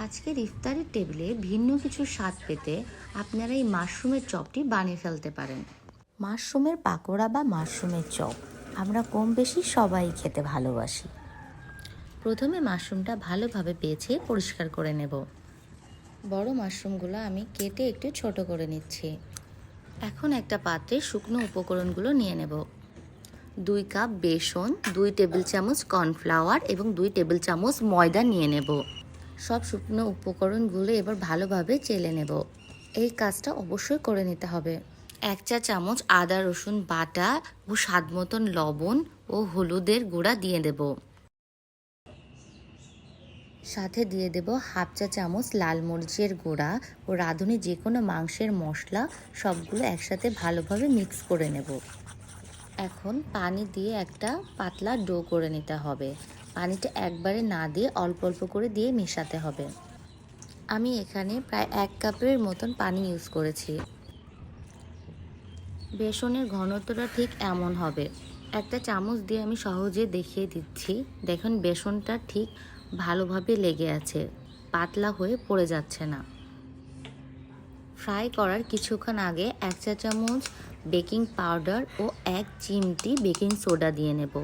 আজকের ইফতারের টেবিলে ভিন্ন কিছু স্বাদ পেতে আপনারা এই মাশরুমের চপটি বানিয়ে ফেলতে পারেন। মাশরুমের পাকোড়া বা মাশরুমের চপ আমরা কম বেশি সবাই খেতে ভালোবাসি। প্রথমে মাশরুমটা ভালোভাবে বেছে পরিষ্কার করে নেব। বড় মাশরুমগুলো আমি কেটে একটু ছোট করে নিচ্ছি। এখন একটা পাত্রে শুকনো উপকরণগুলো নিয়ে নেব। 2 কাপ বেসন, 2 টেবিল চামচ কর্নফ্লাওয়ার এবং 2 টেবিল চামচ ময়দা নিয়ে নেব। সব শুকনো উপকরণগুলো এবার ভালোভাবে চেলে নেব। এই কাজটা অবশ্যই করে নিতে হবে। 1 চা চামচ আদা রসুন বাটা ও স্বাদ মতন লবণ ও হলুদের গুঁড়া দিয়ে দেব। সাথে দিয়ে দেব 1/2 চা চামচ লাল মরিচের গুঁড়া ও রাঁধুনি যে কোনো মাংসের মশলা, সবগুলো একসাথে ভালোভাবে মিক্স করে নেব। এখন পানি দিয়ে একটা পাতলা ডো করে নিতে হবে। পানিটা একবারে না দিয়ে অল্প অল্প করে দিয়ে মেশাতে হবে। আমি এখানে প্রায় 1 কাপের মতন পানি ইউজ করেছি। বেসনের ঘনত্বটা ঠিক এমন হবে। একটা চামচ দিয়ে আমি সহজে দেখিয়ে দিচ্ছি। দেখুন বেসনটা ঠিক ভালোভাবে লেগে আছে, পাতলা হয়ে পড়ে যাচ্ছে না। ফ্রাই করার কিছুক্ষণ আগে 1 চা চামচ বেকিং পাউডার ও 1 চিমটি বেকিং সোডা দিয়ে নেব।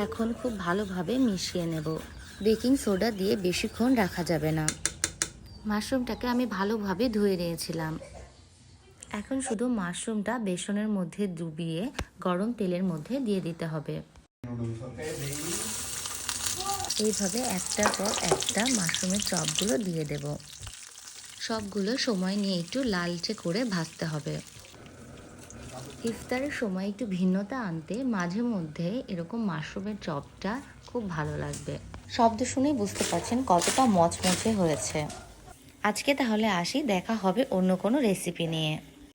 এখন খুব ভালোভাবে মিশিয়ে নেব। বেকিং সোডা দিয়ে বেশিক্ষণ রাখা যাবে না। মাশরুমটাকে আমি ভালোভাবে ধুয়ে নিয়েছিলাম। এখন শুধু মাশরুমটা বেসনের মধ্যে ডুবিয়ে গরম তেলের মধ্যে দিয়ে দিতে হবে। এইভাবে একটার পর একটা মাশরুমের চপগুলো দিয়ে দেব। সবগুলো সময় নিয়ে একটু লালচে করে ভাজতে হবে। ইফতারের সময় একটু ভিন্নতা আনতে মাঝে মধ্যে এরকম মাশরুমের চপটা খুব ভালো লাগবে। শব্দ শুনেই বুঝতে পারছেন কতটা মচমচে হয়েছে। আজকে তাহলে আসি, দেখা হবে অন্য কোনো রেসিপি নিয়ে।